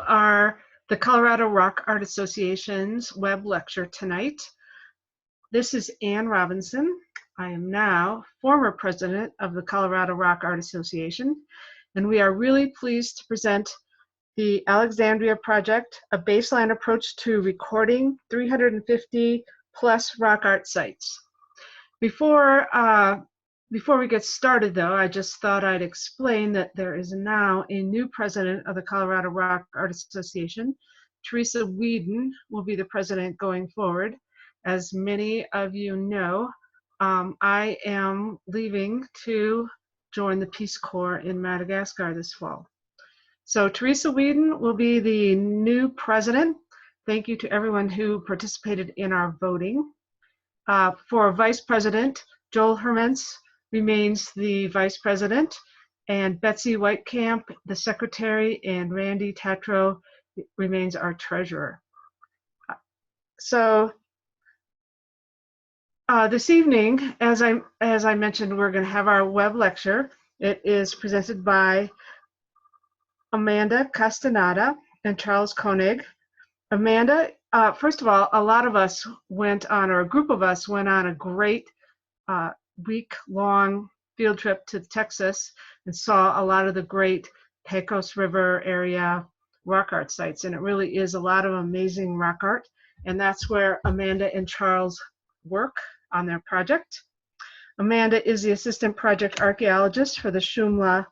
the Colorado Rock Art Association's web lecture tonight. This is Ann Robinson. I am now former president of the Colorado Rock Art Association, and we are really pleased to present the Alexandria Project, a baseline approach to recording 350 plus rock art sites. Before we get started though, I just thought I'd explain that there is now a new president of the Colorado Rock Art Association. Teresa Whedon will be the president going forward. As many of you know, I am leaving to join the Peace Corps in Madagascar this fall. So Teresa Whedon will be the new president. Thank you to everyone who participated in our voting. For vice president, Joel Hermans remains the vice president, and Betsy Whitecamp, the secretary, and Randy Tatro remains our treasurer. So this evening, as I mentioned, we're going to have our web lecture. It is presented by Amanda Castañeda and Charles Koenig. Amanda, first of all, a lot of us went on, or a group of us went on a great week-long field trip to Texas and saw a lot of the great Pecos River area rock art sites, and it really is a lot of amazing rock art, and that's where Amanda and Charles work on their project. Amanda is the assistant project archaeologist for the Shumla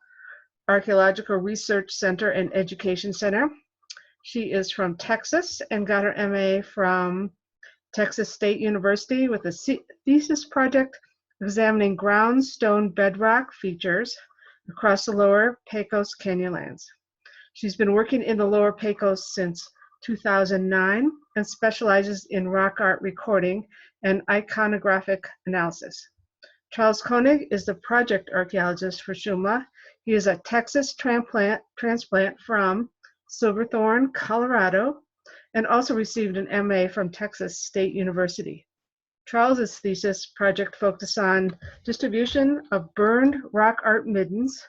Archaeological Research Center and Education Center. She is from Texas and got her MA from Texas State University with a thesis project examining ground stone bedrock features across the Lower Pecos Canyonlands. She's been working in the Lower Pecos since 2009 and specializes in rock art recording and iconographic analysis. Charles Koenig is the project archaeologist for Shumla. He is a Texas transplant from Silverthorne, Colorado, and also received an MA from Texas State University. Charles's thesis project focused on distribution of burned rock art middens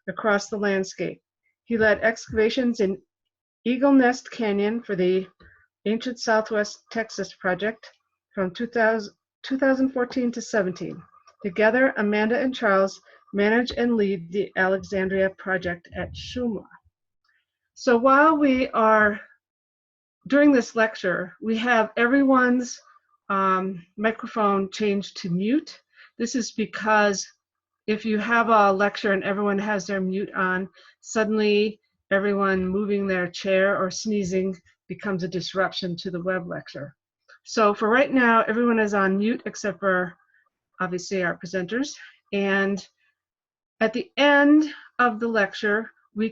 across the landscape. He led excavations in Eagle Nest Canyon for the Ancient Southwest Texas project from 2014 to 17. Together, Amanda and Charles manage and lead the Alexandria Project at Shumla. So while we are during this lecture, we have everyone's microphone changed to mute. This is because if you have a lecture and everyone has their mute on, suddenly everyone moving their chair or sneezing becomes a disruption to the web lecture. So for right now, everyone is on mute except for obviously our presenters. And at the end of the lecture, we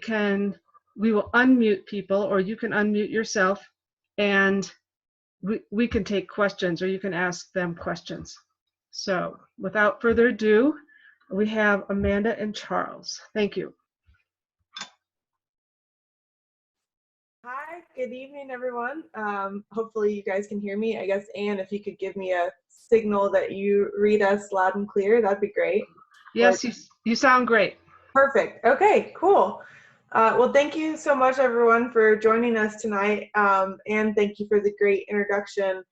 will unmute people, or you can unmute yourself, and we can take questions, or you can ask them questions. So without further ado, we have Amanda and Charles. Thank you. Hi, good evening, everyone. Hopefully you guys can hear me. I guess, Anne, if you could give me a signal that you read us loud and clear, that'd be great. Yes, you sound great. Perfect. Okay, cool. Well, thank you so much, everyone, for joining us tonight, and thank you for the great introduction.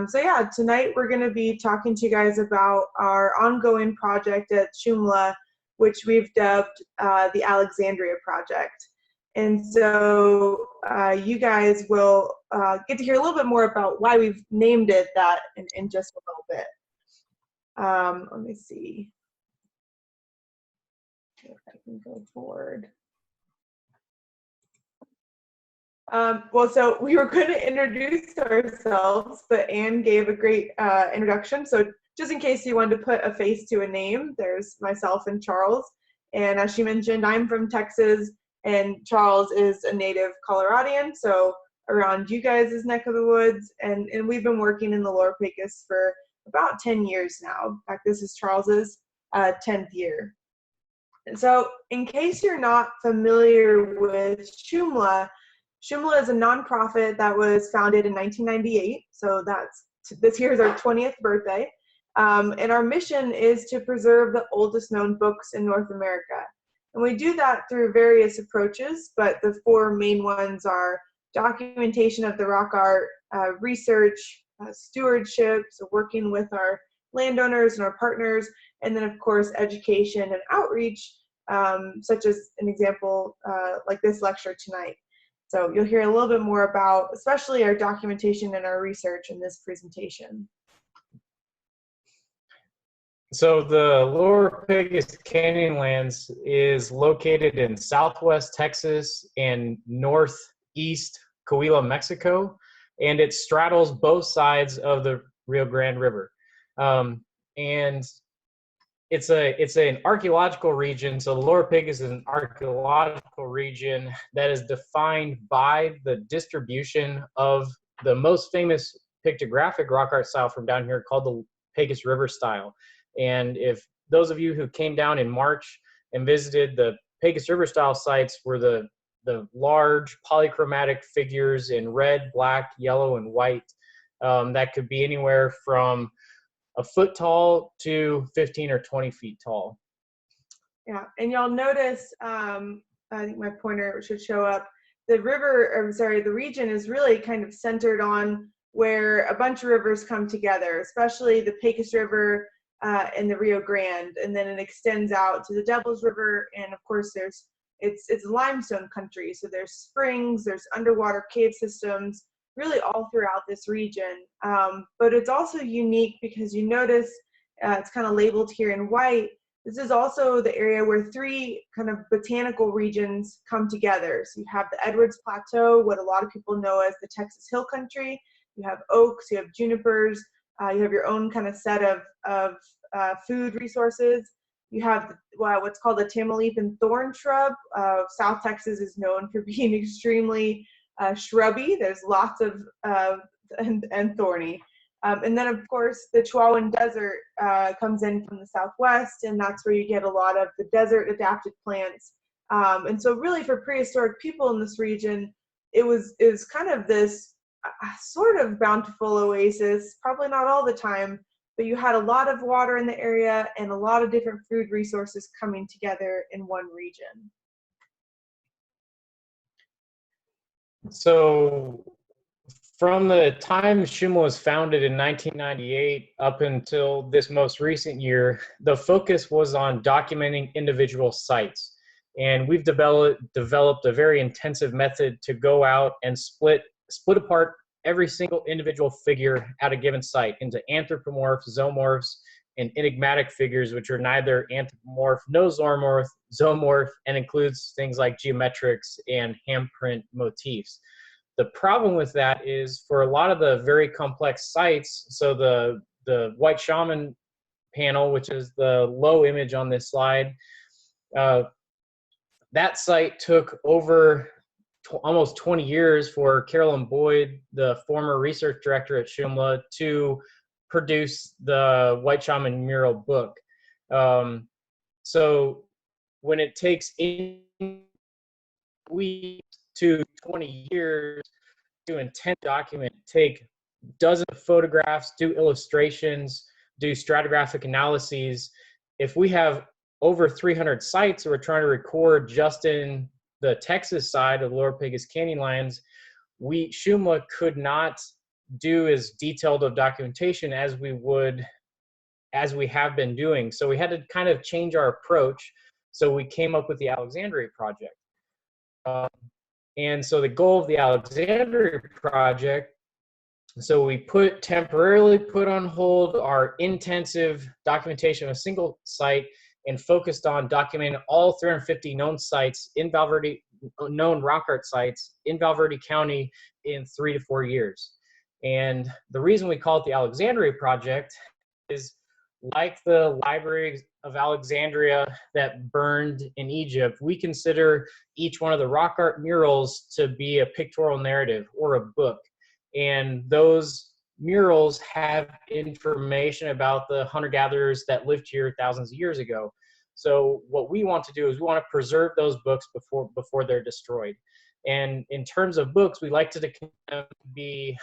So yeah, tonight we're going to be talking to you guys about our ongoing project at Shumla, which we've dubbed the Alexandria Project. And so you guys will get to hear a little bit more about why we've named it that in just a little bit. Let me see if I can go forward. Well, so we were going to introduce ourselves, but Anne gave a great introduction. So just in case you wanted to put a face to a name, there's myself and Charles. And as she mentioned, I'm from Texas, and Charles is a native Coloradian, so around you guys' neck of the woods. And we've been working in the Lower Pecos for about 10 years now. In fact, this is Charles's 10th year. And so in case you're not familiar with Shumla, Shumla is a nonprofit that was founded in 1998, so this year is our 20th birthday, and our mission is to preserve the oldest known books in North America. And we do that through various approaches, but the four main ones are documentation of the rock art, research, stewardship, so working with our landowners and our partners, and then of course education and outreach, such as an example like this lecture tonight. So you'll hear a little bit more about especially our documentation and our research in this presentation. So the Lower Pecos Canyonlands is located in southwest Texas and northeast Coahuila, Mexico, and it straddles both sides of the Rio Grande River. And it's an archaeological region. So the Lower Pecos is an archaeological region that is defined by the distribution of the most famous pictographic rock art style from down here called the Pecos River style. And if those of you who came down in March and visited the Pecos River style sites were the large polychromatic figures in red, black, yellow, and white that could be anywhere from a foot tall to 15 or 20 feet tall. Yeah, and y'all notice, I think my pointer should show up, the region is really kind of centered on where a bunch of rivers come together, especially the Pecos River and the Rio Grande, and then it extends out to the Devil's River, and of course it's limestone country, so there's springs, there's underwater cave systems, really all throughout this region. But it's also unique because you notice it's kind of labeled here in white. This is also the area where three kind of botanical regions come together. So you have the Edwards Plateau, what a lot of people know as the Texas Hill Country. You have oaks, you have junipers, you have your own kind of set of food resources. You have what's called the Tamaulipan thorn shrub. South Texas is known for being extremely shrubby. There's lots of and thorny. And then of course the Chihuahuan Desert comes in from the southwest, and that's where you get a lot of the desert adapted plants. And so really for prehistoric people in this region, it was kind of this sort of bountiful oasis, probably not all the time, but you had a lot of water in the area and a lot of different food resources coming together in one region. So from the time Shumla was founded in 1998 up until this most recent year, the focus was on documenting individual sites. And we've developed a very intensive method to go out and split apart every single individual figure at a given site into anthropomorph, zoomorphs, and enigmatic figures, which are neither anthropomorph nor zoomorph, and includes things like geometrics and handprint motifs. The problem with that is for a lot of the very complex sites, so the White Shaman panel, which is the low image on this slide, that site took over almost 20 years for Carolyn Boyd, the former research director at Shumla, to produce the White Shaman mural book. So when it takes 8 weeks to 20 years to intend document, take dozens of photographs, do illustrations, do stratigraphic analyses, if we have over 300 sites that we're trying to record just in the Texas side of Lower Pecos Canyonlands, Shumla could not do as detailed of documentation as we have been doing. So we had to kind of change our approach. So we came up with the Alexandria Project. And so the goal of the Alexandria Project, so we temporarily put on hold our intensive documentation of a single site and focused on documenting all 350 known sites in known rock art sites in Val Verde County in 3 to 4 years. And the reason we call it the Alexandria Project is, like the Library of Alexandria that burned in Egypt, we consider each one of the rock art murals to be a pictorial narrative or a book. And those murals have information about the hunter-gatherers that lived here thousands of years ago. So what we want to do is we want to preserve those books before they're destroyed. And in terms of books, we like to be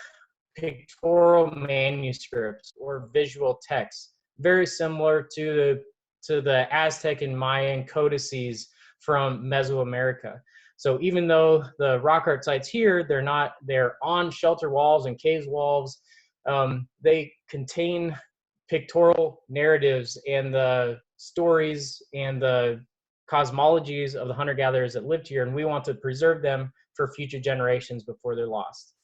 pictorial manuscripts or visual texts, very similar to the Aztec and Mayan codices from Mesoamerica. So even though the rock art sites here, they're on shelter walls and caves walls, they contain pictorial narratives and the stories and the cosmologies of the hunter-gatherers that lived here, and we want to preserve them for future generations before they're lost.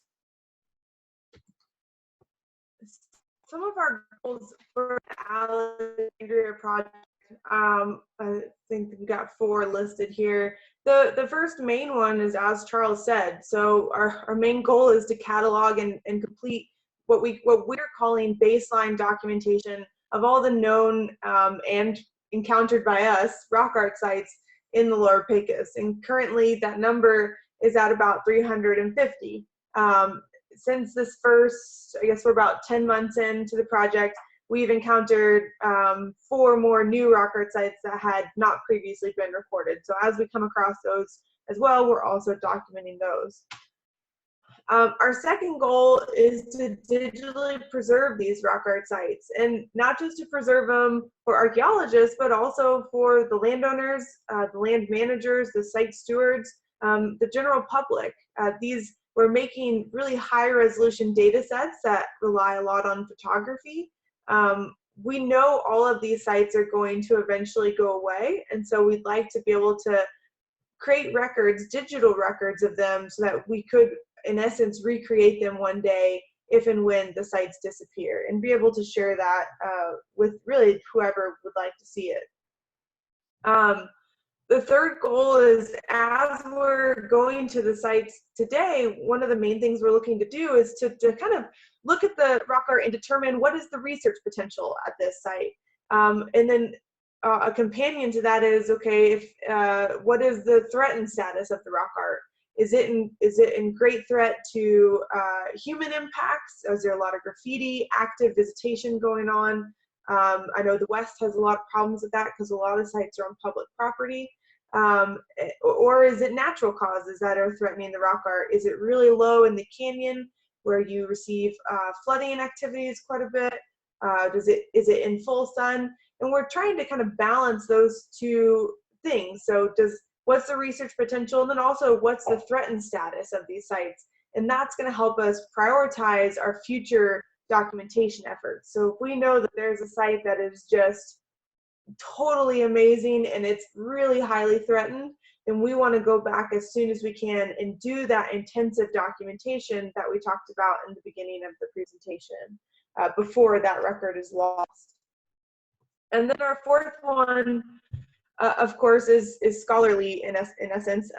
Some of our goals for the Alexandria Project, I think we got 4 listed here. The first main one is, as Charles said, so our main goal is to catalog and complete what we're calling baseline documentation of all the known and encountered by us rock art sites in the Lower Pecos. And currently that number is at about 350. Since this first, I guess we're about 10 months into the project, we've encountered 4 more new rock art sites that had not previously been recorded. So as we come across those as well, we're also documenting those. Our second goal is to digitally preserve these rock art sites, and not just to preserve them for archaeologists, but also for the landowners, the land managers, the site stewards, the general public. We're making really high resolution data sets that rely a lot on photography. We know all of these sites are going to eventually go away, and so we'd like to be able to create records, digital records of them, so that we could, in essence, recreate them one day if and when the sites disappear, and be able to share that with really whoever would like to see it. The third goal is, as we're going to the sites today, one of the main things we're looking to do is to kind of look at the rock art and determine what is the research potential at this site. And then a companion to that is, okay, what is the threatened status of the rock art? Is it in great threat to human impacts? Is there a lot of graffiti, active visitation going on? I know the West has a lot of problems with that because a lot of sites are on public property. Or is it natural causes that are threatening the rock art? Is it really low in the canyon where you receive flooding activities quite a bit? Is it in full sun? And we're trying to kind of balance those 2 things. So what's the research potential, and then also what's the threatened status of these sites? And that's going to help us prioritize our future documentation efforts. So if we know that there's a site that is just totally amazing and it's really highly threatened, then we want to go back as soon as we can and do that intensive documentation that we talked about in the beginning of the presentation before that record is lost. And then our fourth one, of course, is scholarly in essence.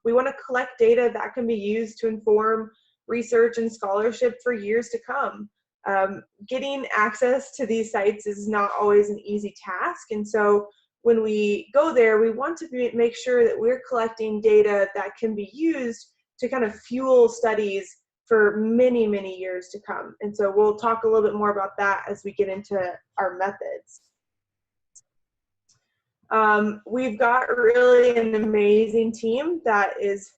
We want to collect data that can be used to inform research and scholarship for years to come. Getting access to these sites is not always an easy task, and so when we go there, we want to make sure that we're collecting data that can be used to kind of fuel studies for many, many years to come. And so we'll talk a little bit more about that as we get into our methods. We've got really an amazing team that is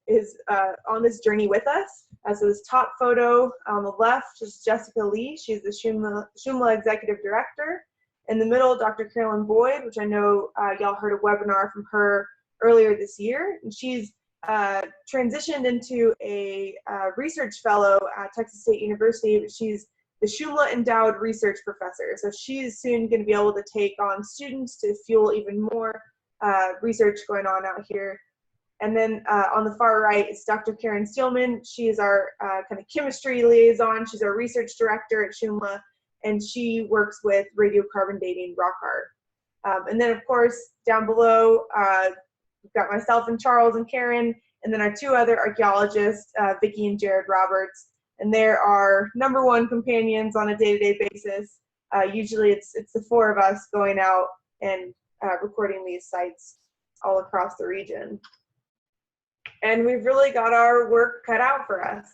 on this journey with us. So this top photo on the left is Jessica Lee. She's the Shumla Executive Director. In the middle, Dr. Carolyn Boyd, which I know y'all heard a webinar from her earlier this year. And she's transitioned into a research fellow at Texas State University. She's the Shumla Endowed Research Professor. So she's soon going to be able to take on students to fuel even more research going on out here. And then on the far right is Dr. Karen Steelman. She is our kind of chemistry liaison. She's our research director at Shumla, and she works with radiocarbon dating rock art. And then, of course, down below, we've got myself and Charles and Karen, and then our 2 other archaeologists, Vicki and Jared Roberts. And they're our #1 companions on a day-to-day basis. Usually it's the 4 of us going out and recording these sites all across the region. And we've really got our work cut out for us.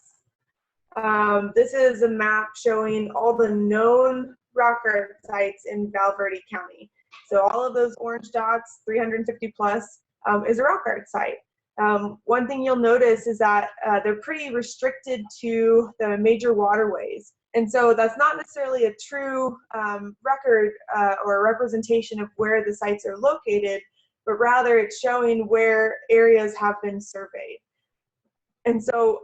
This is a map showing all the known rock art sites in Val Verde County. So all of those orange dots, 350 plus, is a rock art site. One thing you'll notice is that they're pretty restricted to the major waterways. And so that's not necessarily a true record or a representation of where the sites are located, but rather it's showing where areas have been surveyed. And so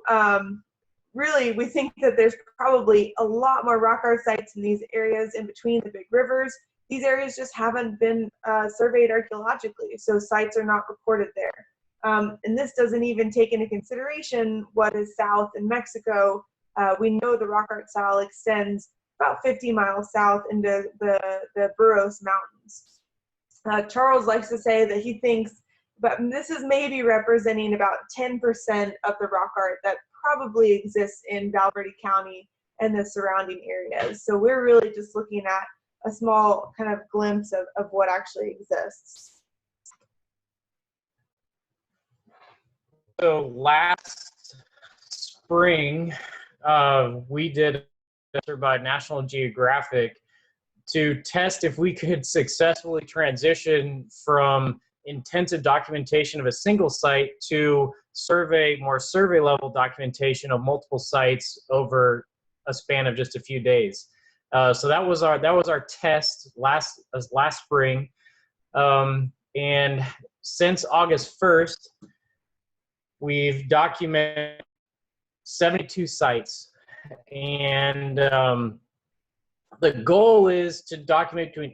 really, we think that there's probably a lot more rock art sites in these areas in between the big rivers. These areas just haven't been surveyed archaeologically, so sites are not reported there. And this doesn't even take into consideration what is south in Mexico. We know the rock art style extends about 50 miles south into the Burros Mountains. Charles likes to say that he thinks, but this is maybe representing about 10% of the rock art that probably exists in Valverde County and the surrounding areas. So we're really just looking at a small kind of glimpse of what actually exists. So last spring, we did a by National Geographic to test if we could successfully transition from intensive documentation of a single site to more survey level documentation of multiple sites over a span of just a few days. So that was our test last spring, and since August 1st, we've documented 72 sites, and the goal is to document between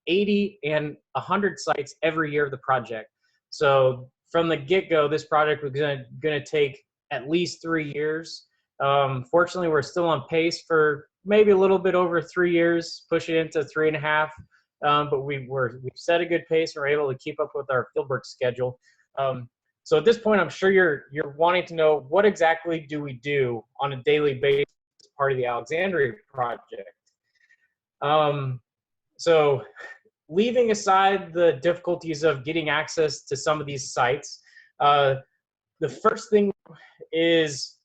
80 and 100 sites every year of the project. So from the get-go, this project was going to take at least 3 years. Fortunately, we're still on pace for maybe a little bit over 3 years, pushing into 3.5. But we've set a good pace. We're able to keep up with our fieldwork schedule. So at this point, I'm sure you're wanting to know, what exactly do we do on a daily basis as part of the Alexandria Project? So leaving aside the difficulties of getting access to some of these sites, the first thing is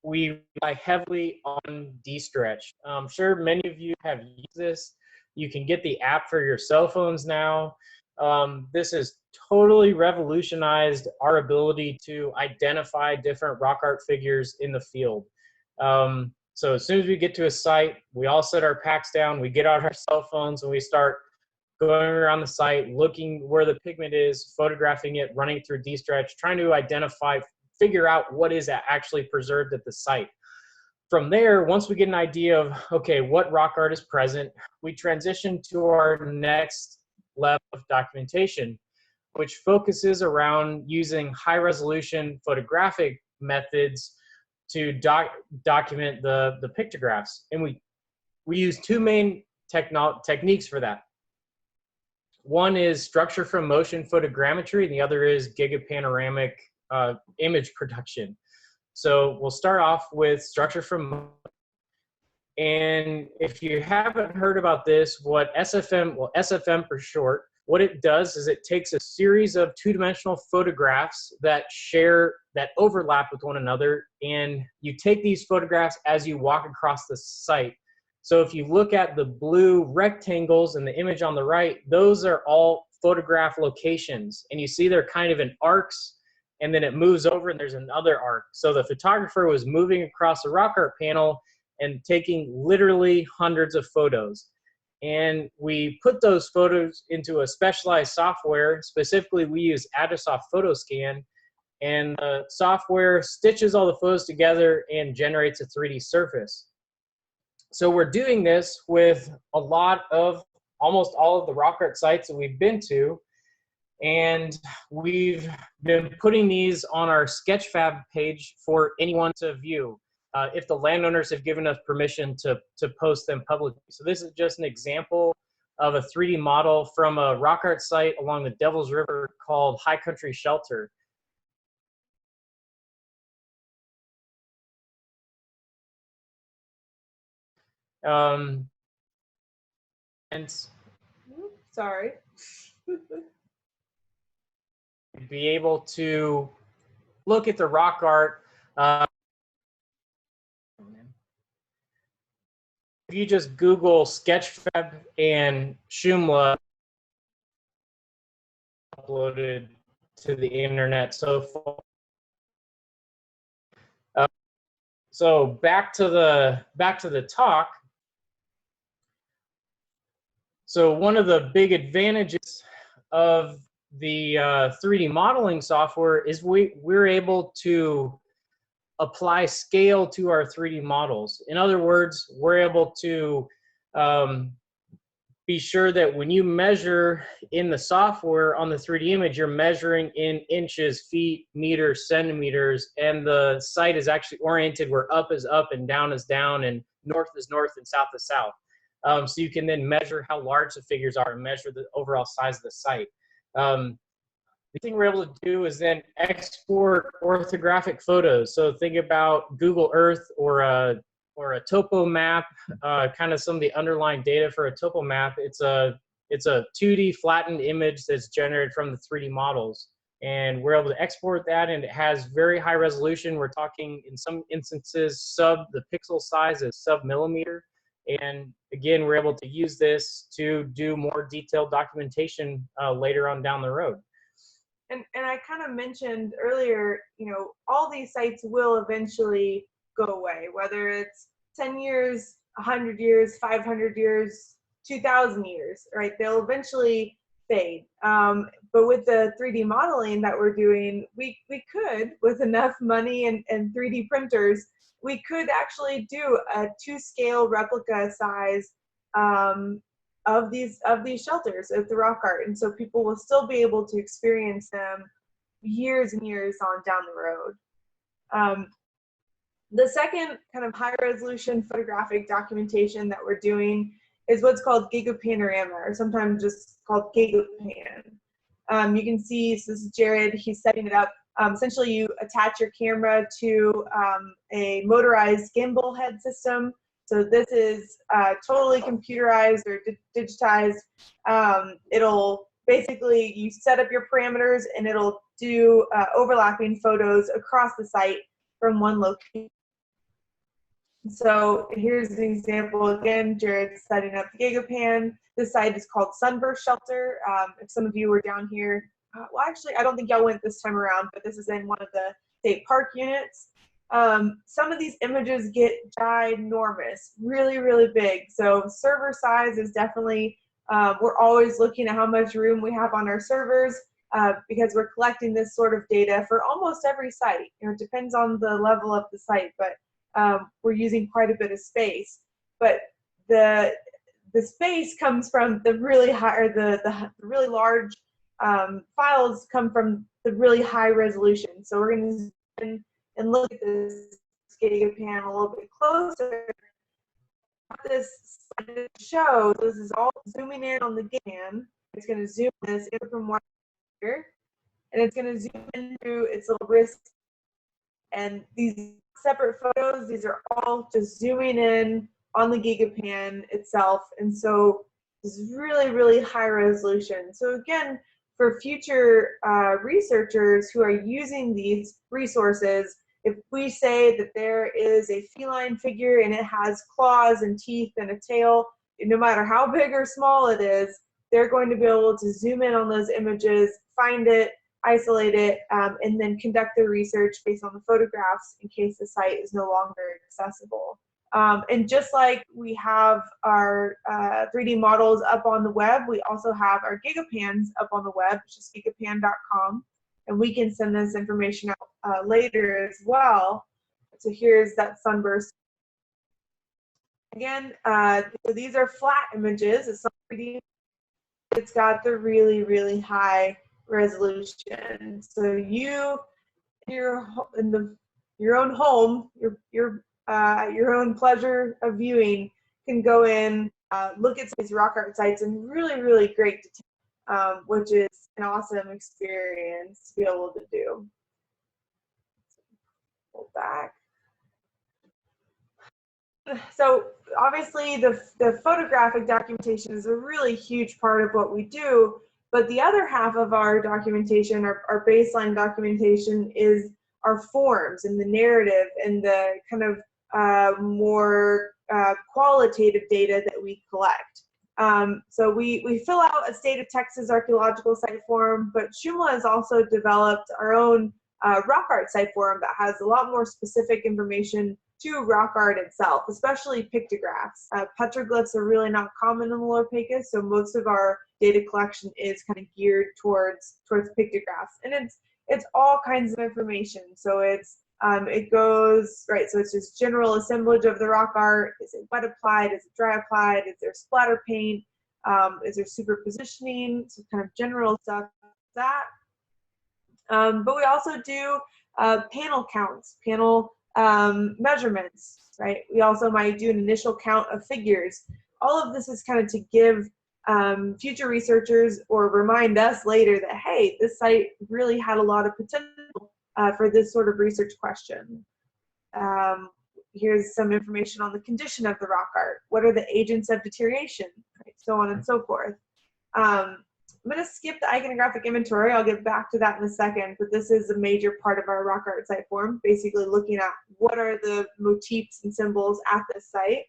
we rely heavily on D-Stretch. I'm sure many of you have used this. You can get the app for your cell phones now. This has totally revolutionized our ability to identify different rock art figures in the field. So as soon as we get to a site, we all set our packs down, we get out our cell phones, and we start going around the site, looking where the pigment is, photographing it, running it through D-Stretch, trying to figure out what is actually preserved at the site. From there, once we get an idea of, okay, what rock art is present, we transition to our next level of documentation, which focuses around using high-resolution photographic methods to document the pictographs. And we use two main techniques for that. One is structure from motion photogrammetry, and the other is gigapanoramic image production. So we'll start off with structure from motion. And if you haven't heard about this, what SFM for short, what it does is it takes a series of two-dimensional photographs that overlap with one another, and you take these photographs as you walk across the site. So if you look at the blue rectangles in the image on the right, those are all photograph locations, and you see they're kind of in arcs, and then it moves over and there's another arc. So the photographer was moving across the rock art panel and taking literally hundreds of photos. And we put those photos into a specialized software. Specifically, we use Adosoft PhotoScan, and the software stitches all the photos together and generates a 3D surface. So we're doing this with almost all of the rock art sites that we've been to, and we've been putting these on our SketchFab page for anyone to view, if the landowners have given us permission to post them publicly. So this is just an example of a 3D model from a rock art site along the Devil's River called High Country Shelter. And Sorry. be able to look at the rock art. If you just Google SketchFab and Shumla, uploaded to the internet so far. So back to the talk. So one of the big advantages of the 3D modeling software is we're able to apply scale to our 3D models. In other words, we're able to be sure that when you measure in the software on the 3D image, you're measuring in inches, feet, meters, centimeters, and the site is actually oriented where up is up and down is down and north is north and south is south. So you can then measure how large the figures are and measure the overall size of the site. The thing we're able to do is then export orthographic photos. So think about Google Earth or a topo map, kind of some of the underlying data for a topo map. It's a 2D flattened image that's generated from the 3D models. And we're able to export that, and it has very high resolution. We're talking, in some instances, the pixel size is sub-millimeter. And again, we're able to use this to do more detailed documentation later on down the road. And I kind of mentioned earlier, you know, all these sites will eventually go away, whether it's 10 years, 100 years, 500 years, 2,000 years, right? They'll eventually fade. But with the 3D modeling that we're doing, we could, with enough money and 3D printers, we could actually do a 2-scale replica size of these shelters at the rock art, and so people will still be able to experience them years and years on down the road. The second kind of high resolution photographic documentation that we're doing is what's called Gigapanorama, or sometimes just called GigaPan. You can see, so this is Jared, he's setting it up. Essentially, you attach your camera to a motorized gimbal head system. So this is totally computerized or digitized. It'll basically, you set up your parameters and it'll do overlapping photos across the site from one location. So here's an example again, Jared's setting up the GigaPan. This site is called Sunburst Shelter. If some of you were down here, well, actually, I don't think y'all went this time around, but this is in one of the state park units. Some of these images get ginormous, really, really big. So server size is definitely, we're always looking at how much room we have on our servers because we're collecting this sort of data for almost every site. You know, it depends on the level of the site, but we're using quite a bit of space. But the space comes from the really high, or the really large files come from the really high resolution. So we're going to and look at this GigaPan a little bit closer. This shows, this is all zooming in on the GigaPan. It's going to zoom this in from one here, and it's going to zoom in through its little wrist. And these separate photos, these are all just zooming in on the GigaPan itself. And so this is really, really high resolution. So again, for future researchers who are using these resources, if we say that there is a feline figure and it has claws and teeth and a tail, no matter how big or small it is, they're going to be able to zoom in on those images, find it, isolate it, and then conduct their research based on the photographs in case the site is no longer accessible. And just like we have our 3D models up on the web, we also have our GigaPans up on the web, which is gigapan.com. And we can send this information out later as well. So here's that sunburst. Again, so these are flat images. It's not 3D. It's got the really, really high resolution. So you, your own home, your own pleasure of viewing, can go in, look at these rock art sites in really, really great detail, which is an awesome experience to be able to do. Pull back. So obviously the photographic documentation is a really huge part of what we do, but the other half of our documentation, our baseline documentation, is our forms and the narrative and the kind of more qualitative data that we collect. So we fill out a state of Texas archaeological site form, but Shumla has also developed our own rock art site form that has a lot more specific information to rock art itself, especially pictographs. Petroglyphs are really not common in the Lower Pecos, so most of our data collection is kind of geared towards pictographs, and it's all kinds of information. So it goes right. So it's just general assemblage of the rock art. Is it wet applied? Is it dry applied? Is there splatter paint? Is there superpositioning? So kind of general stuff like that. But we also do panel counts, panel measurements, right? We also might do an initial count of figures. All of this is kind of to give future researchers or remind us later that, hey, this site really had a lot of potential for this sort of research question. Here's some information on the condition of the rock art. What are the agents of deterioration, right? So on and so forth. I'm going to skip the iconographic inventory. I'll get back to that in a second, but this is a major part of our rock art site form, basically looking at what are the motifs and symbols at this site.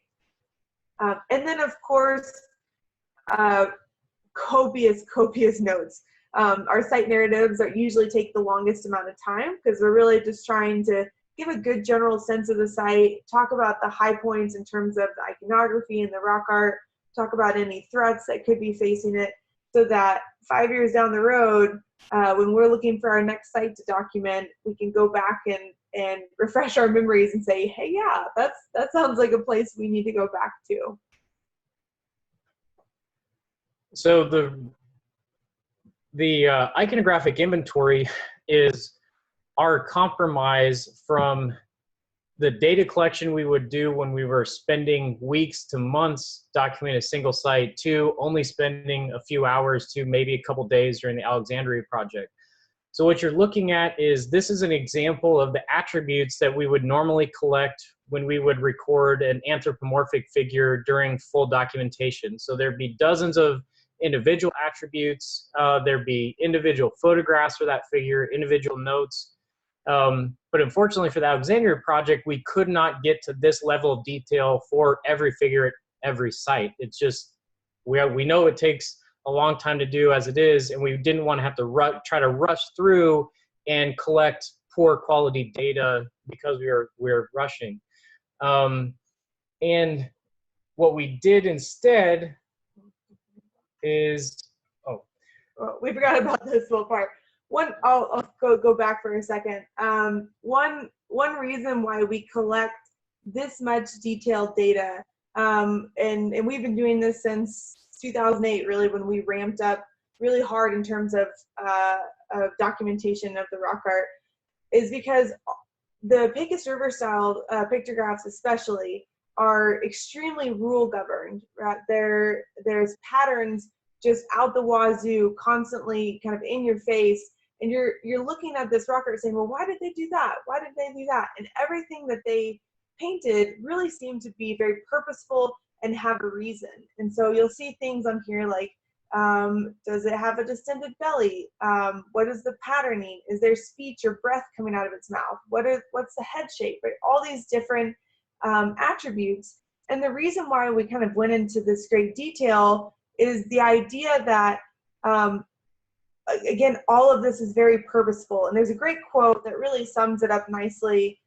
And then, of course, copious notes. Our site narratives usually take the longest amount of time because we're really just trying to give a good general sense of the site, talk about the high points in terms of the iconography and the rock art, talk about any threats that could be facing it, so that 5 years down the road, when we're looking for our next site to document, we can go back and refresh our memories and say, hey, yeah, that sounds like a place we need to go back to. So the iconographic inventory is our compromise from the data collection we would do when we were spending weeks to months documenting a single site to only spending a few hours to maybe a couple days during the Alexandria Project. So what you're looking at is, this is an example of the attributes that we would normally collect when we would record an anthropomorphic figure during full documentation. So there'd be dozens of individual attributes, there'd be individual photographs for that figure, individual notes. But unfortunately for the Alexandria Project, we could not get to this level of detail for every figure at every site. It's just, we know it takes a long time to do as it is, and we didn't want to have to try to rush through and collect poor quality data because we were rushing. And what we did instead is, well, we forgot about this little part. I'll go back for a second. One reason why we collect this much detailed data, and we've been doing this since 2008, really, when we ramped up really hard in terms of documentation of the rock art, is because the Pecos River style pictographs especially are extremely rule governed, right? There's patterns just out the wazoo, constantly kind of in your face. And you're looking at this rock art saying, well, why did they do that? Why did they do that? And everything that they painted really seemed to be very purposeful and have a reason. And so you'll see things on here like, does it have a distended belly? What is the patterning? Is there speech or breath coming out of its mouth? What's the head shape? Right? All these different attributes. And the reason why we kind of went into this great detail is the idea that again, all of this is very purposeful. And there's a great quote that really sums it up nicely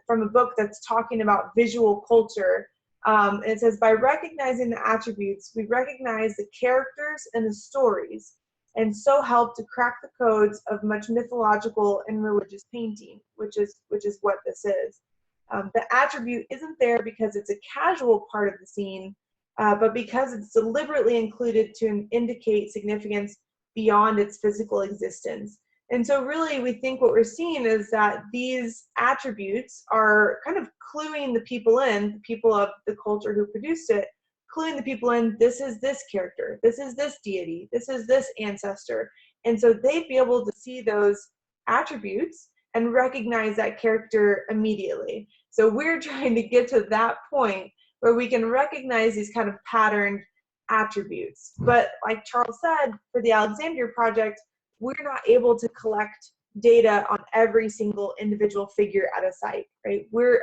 from a book that's talking about visual culture. And it says, by recognizing the attributes, we recognize the characters and the stories, and so help to crack the codes of much mythological and religious painting, which is what this is. The attribute isn't there because it's a casual part of the scene, but because it's deliberately included to indicate significance beyond its physical existence. And so really we think what we're seeing is that these attributes are kind of cluing the people in, the people of the culture who produced it, cluing the people in, this is this character, this is this deity, this is this ancestor. And so they'd be able to see those attributes and recognize that character immediately. So we're trying to get to that point where we can recognize these kind of patterned attributes. But like Charles said, for the Alexandria Project, we're not able to collect data on every single individual figure at a site, right? We're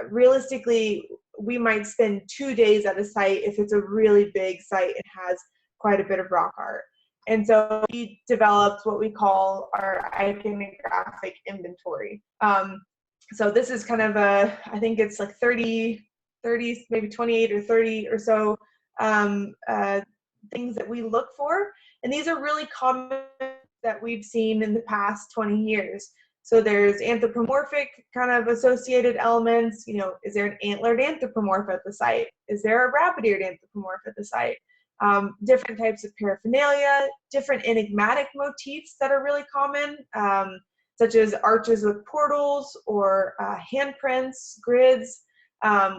realistically, we might spend 2 days at a site if it's a really big site and has quite a bit of rock art. And so we developed what we call our iconographic inventory. So this is kind of a, I think it's like 30, maybe 28 or 30 or so things that we look for. And these are really common that we've seen in the past 20 years. So there's anthropomorphic kind of associated elements. You know, is there an antlered anthropomorph at the site? Is there a rabbit-eared anthropomorph at the site? Different types of paraphernalia, different enigmatic motifs that are really common, such as arches with portals or handprints, grids.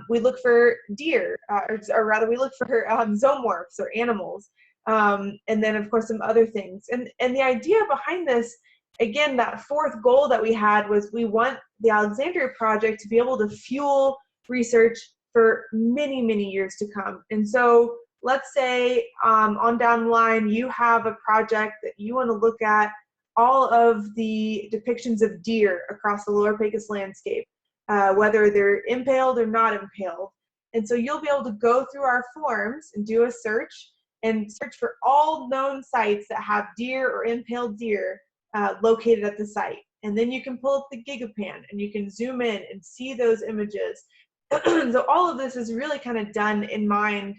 We look for deer, or rather we look for zoomorphs or animals. And then of course some other things. And the idea behind this, again, that fourth goal that we had was we want the Alexandria Project to be able to fuel research for many, many years to come. And so let's say on down the line, you have a project that you want to look at all of the depictions of deer across the Lower Pecos landscape, whether they're impaled or not impaled. And so you'll be able to go through our forms and do a search and search for all known sites that have deer or impaled deer located at the site. And then you can pull up the GigaPan and you can zoom in and see those images. So all of this is really kind of done in mind,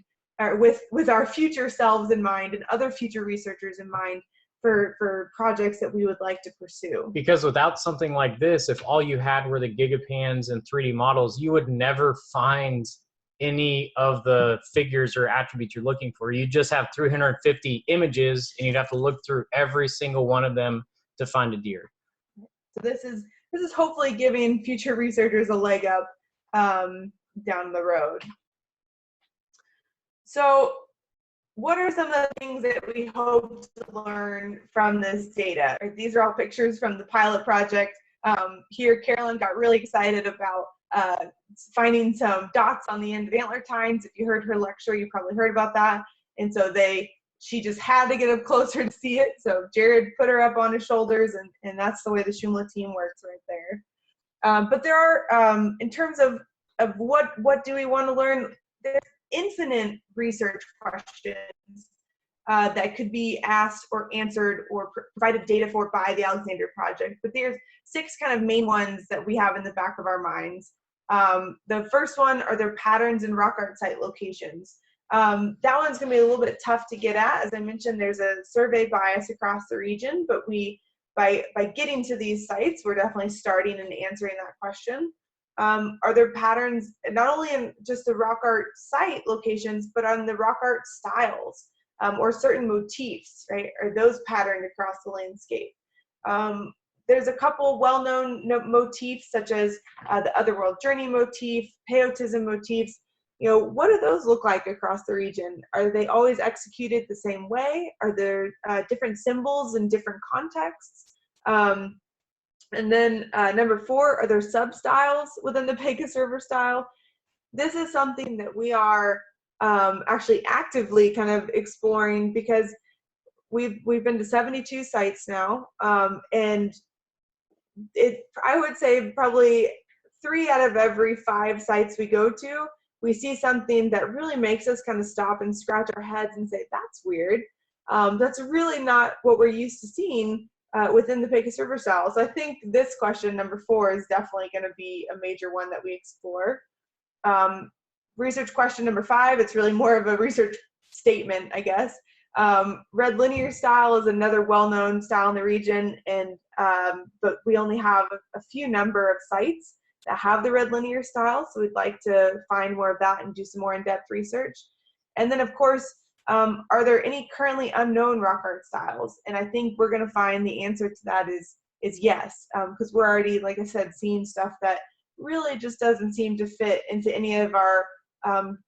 with our future selves in mind and other future researchers in mind for projects that we would like to pursue. Because without something like this, if all you had were the GigaPans and 3D models, you would never find any of the figures or attributes you're looking for. You just have 350 images and you'd have to look through every single one of them to find a deer. So this is hopefully giving future researchers a leg up down the road. So what are some of the things that we hope to learn from this data? These are all pictures from the pilot project. Here, Carolyn got really excited about finding some dots on the end of antler tines. If you heard her lecture, you probably heard about that. And so she just had to get up closer to see it. So Jared put her up on his shoulders, and that's the way the Shumla team works right there. But there are, in terms of what do we want to learn, there's infinite research questions that could be asked or answered or provided data for by the Alexandria Project. But there's 6 kind of main ones that we have in the back of our minds. The first one are their patterns in rock art site locations. That one's going to be a little bit tough to get at. As I mentioned, there's a survey bias across the region, but by getting to these sites, we're definitely starting and answering that question. Are there patterns not only in just the rock art site locations, but on the rock art styles or certain motifs, right? Are those patterned across the landscape? There's a couple well-known motifs, such as the Otherworld Journey motif, Peyotism motifs. You know, what do those look like across the region? Are they always executed the same way? Are there different symbols in different contexts? And then number 4, are there sub-styles within the Pecos River style? This is something that we are actually actively kind of exploring, because we've been to 72 sites now, and I would say probably 3 out of every 5 sites we go to, we see something that really makes us kind of stop and scratch our heads and say, that's weird. That's really not what we're used to seeing within the Pecos River style. So I think this question, number 4, is definitely going to be a major one that we explore. Research question number 5, it's really more of a research statement, I guess. Red linear style is another well-known style in the region, and but we only have a few number of sites that have the red linear style, so we'd like to find more of that and do some more in-depth research. And then, of course, are there any currently unknown rock art styles? And I think we're going to find the answer to that is yes, because we're already, like I said, seeing stuff that really just doesn't seem to fit into any of our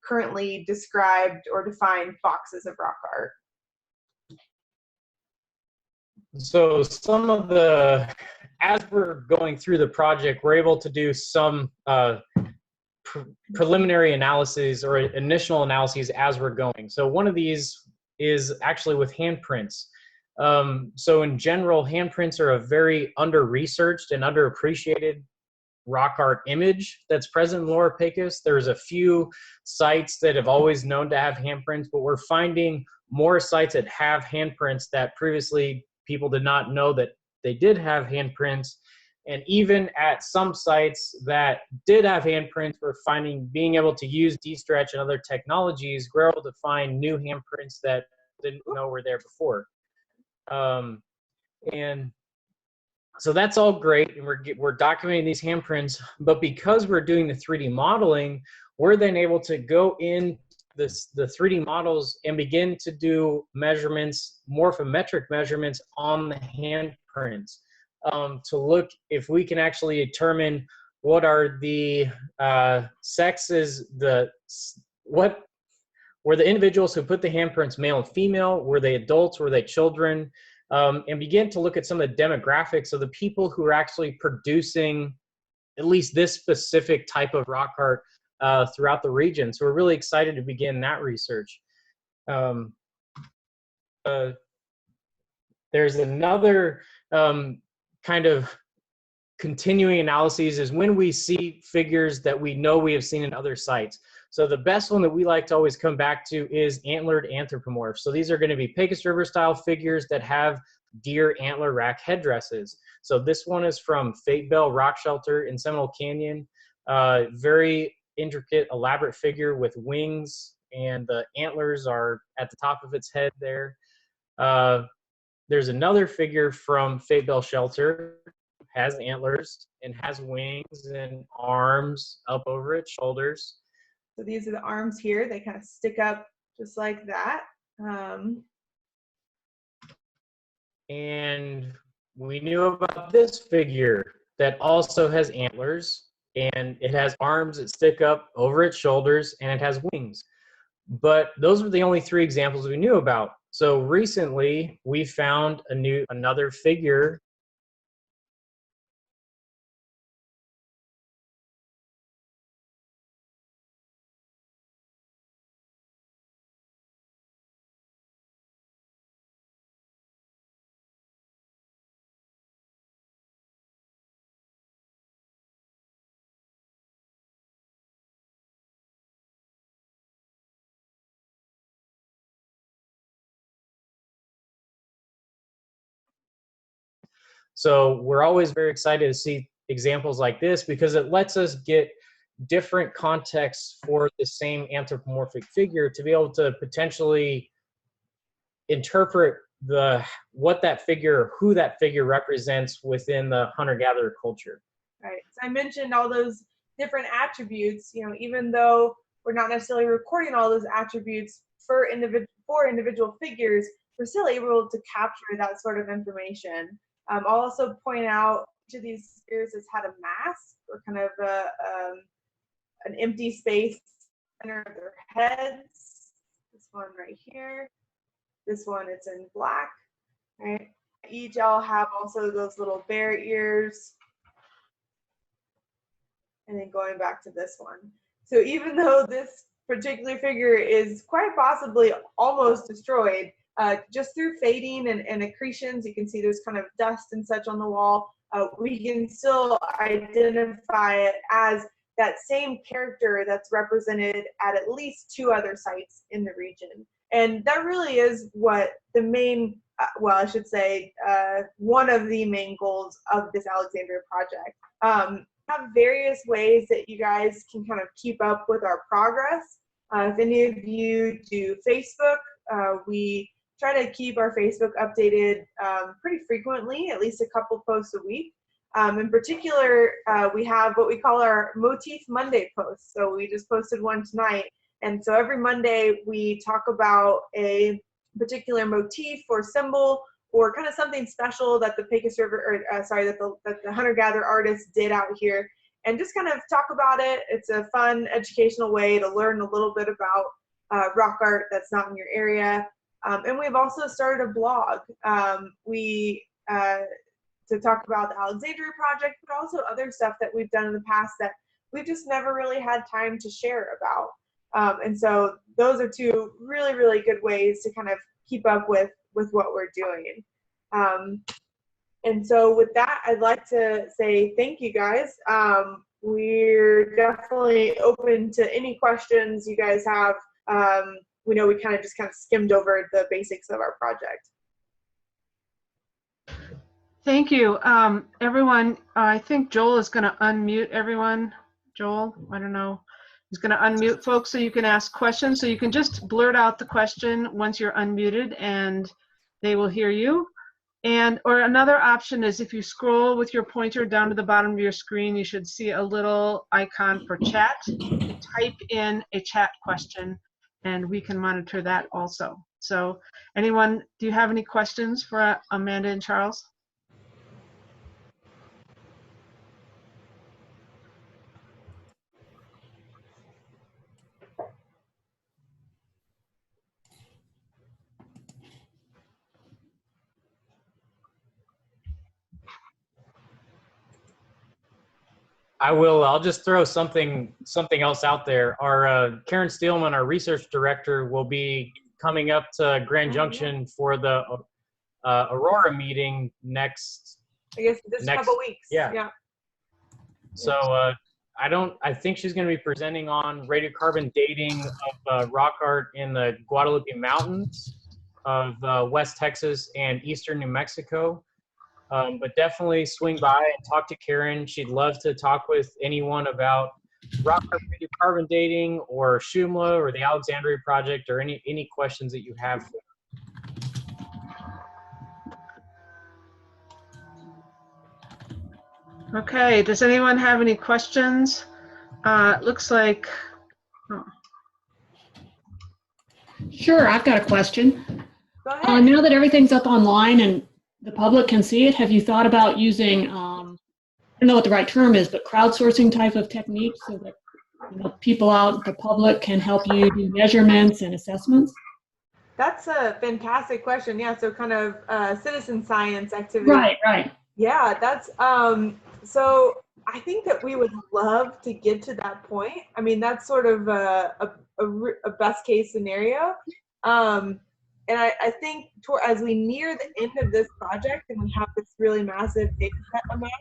currently described or defined boxes of rock art. So as we're going through the project, we're able to do some preliminary analyses or initial analyses as we're going. So one of these is actually with handprints. So in general, handprints are a very under-researched and underappreciated rock art image that's present in Lower Pecos. There's a few sites that have always known to have handprints, but we're finding more sites that have handprints that previously people did not know that they did have handprints. And even at some sites that did have handprints, being able to use D-Stretch and other technologies, we're able to find new handprints that didn't know were there before. And so that's all great, and we're documenting these handprints, but because we're doing the 3D modeling, we're then able to go in the 3D models and begin to do measurements, morphometric measurements on the handprints, to look if we can actually determine what are the sexes, were the individuals who put the handprints male and female, were they adults, were they children, and begin to look at some of the demographics of the people who are actually producing at least this specific type of rock art throughout the region. So we're really excited to begin that research. There's another kind of continuing analyses is when we see figures that we know we have seen in other sites. So the best one that we like to always come back to is antlered anthropomorphs. So these are going to be Pecos River style figures that have deer antler rack headdresses. So this one is from Fate Bell Rock Shelter in Seminole Canyon. Very intricate, elaborate figure with wings, and the antlers are at the top of its head there. There's another figure from Fate Bell Shelter, has antlers and has wings and arms up over its shoulders. So these are the arms here. They kind of stick up just like that. And we knew about this figure that also has antlers, and it has arms that stick up over its shoulders, and it has wings. But those were the only 3 examples we knew about. So recently we found another figure . So we're always very excited to see examples like this because it lets us get different contexts for the same anthropomorphic figure to be able to potentially interpret what that figure, who that figure represents within the hunter-gatherer culture. Right. So I mentioned all those different attributes, even though we're not necessarily recording all those attributes for individual figures, we're still able to capture that sort of information. I'll also point out each of these figures has had a mask or kind of an empty space center of their heads. This one right here. This one, it's in black, right? Each all have also those little bear ears. And then going back to this one. So even though this particular figure is quite possibly almost destroyed, just through fading and accretions, you can see there's kind of dust and such on the wall, we can still identify it as that same character that's represented at least 2 other sites in the region. And that really is what the main, well, I should say, one of the main goals of this Alexandria project. Have various ways that you guys can kind of keep up with our progress. If any of you do Facebook, we try to keep our Facebook updated pretty frequently, at least a couple posts a week. In particular, we have what we call our Motif Monday posts. So we just posted one tonight. And so every Monday we talk about a particular motif or symbol or kind of something special that the Pecos River, that the hunter-gatherer artists did out here, and just kind of talk about it. It's a fun, educational way to learn a little bit about rock art that's not in your area. And we've also started a blog. To talk about the Alexandria Project, but also other stuff that we've done in the past that we've just never really had time to share about. And so those are 2 really, really good ways to kind of keep up with what we're doing. And so with that, I'd like to say thank you guys. We're definitely open to any questions you guys have. We know we kind of skimmed over the basics of our project. Thank you, everyone. I think Joel is going to unmute everyone. Joel, I don't know. He's going to unmute folks so you can ask questions. So you can just blurt out the question once you're unmuted and they will hear you. And or another option is if you scroll with your pointer down to the bottom of your screen, you should see a little icon for chat. Type in a chat question and we can monitor that also. So anyone, do you have any questions for Amanda and Charles? I'll just throw something else out there. Our Karen Steelman, our research director, will be coming up to Grand Junction for the Aurora meeting next. I guess just a couple weeks. Yeah. So I think she's going to be presenting on radiocarbon dating of rock art in the Guadalupe Mountains of West Texas and Eastern New Mexico. But definitely swing by and talk to Karen. She'd love to talk with anyone about rock art radiocarbon dating or Shumla or the Alexandria Project or any questions that you have. Okay, does anyone have any questions? Looks like, oh. Sure, I've got a question. Go ahead. Now that everything's up online and the public can see it, have you thought about using, I don't know what the right term is, but crowdsourcing type of technique so that people out, the public, can help you do measurements and assessments? That's a fantastic question. Yeah, so kind of citizen science activity. Right. Yeah, that's so I think that we would love to get to that point. I mean, that's sort of a best case scenario. And I think as we near the end of this project and we have this really massive data set amounts,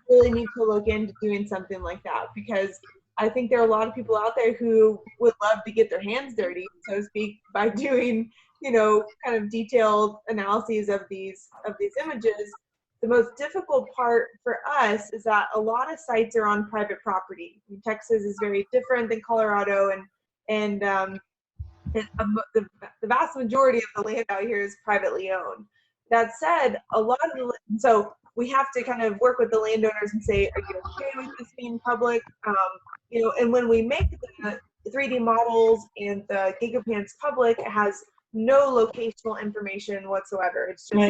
we really need to look into doing something like that, because I think there are a lot of people out there who would love to get their hands dirty, so to speak, by doing, kind of detailed analyses of these images. The most difficult part for us is that a lot of sites are on private property. Texas is very different than Colorado, and the vast majority of the land out here is privately owned. That said, so we have to kind of work with the landowners and say, are you okay with this being public? And when we make the 3D models and the GigaPans public, it has no locational information whatsoever. It's just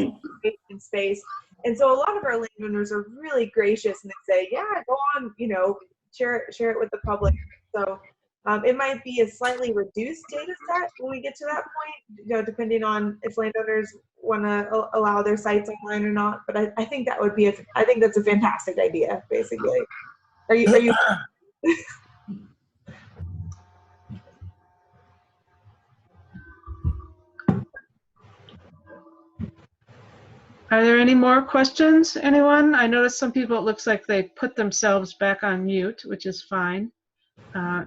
in space. And so a lot of our landowners are really gracious and they say, yeah, go on, share it with the public. So it might be a slightly reduced data set when we get to that point, depending on if landowners want to allow their sites online or not. But I think that would be I think that's a fantastic idea, basically. Are you? Are there any more questions, anyone? I noticed some people, it looks like they put themselves back on mute, which is fine.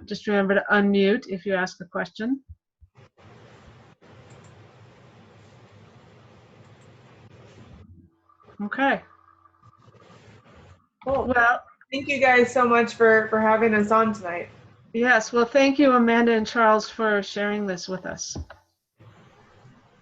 Just remember to unmute if you ask a question. Okay. Cool. Well, thank you guys so much for having us on tonight. Yes, well, thank you, Amanda and Charles, for sharing this with us.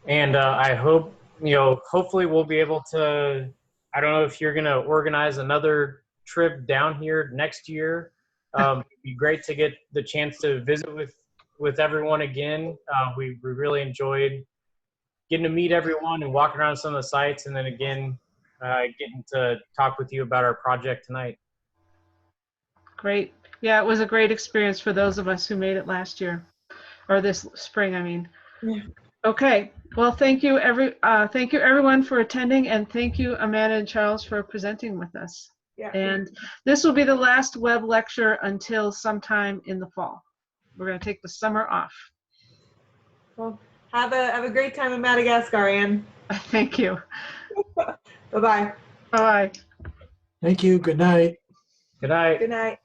And I hope, hopefully we'll be able to, I don't know if you're going to organize another trip down here next year. It'd be great to get the chance to visit with everyone again. We really enjoyed getting to meet everyone and walking around some of the sites, and then again, getting to talk with you about our project tonight. Great. Yeah, it was a great experience for those of us who made it last year, or this spring, I mean. Yeah. Okay. Well, thank you everyone for attending, and thank you, Amanda and Charles, for presenting with us. Yeah. And this will be the last web lecture until sometime in the fall. We're going to take the summer off. Well, have a great time in Madagascar, Anne. Thank you. Bye-bye. Bye. Thank you. Good night. Good night. Good night.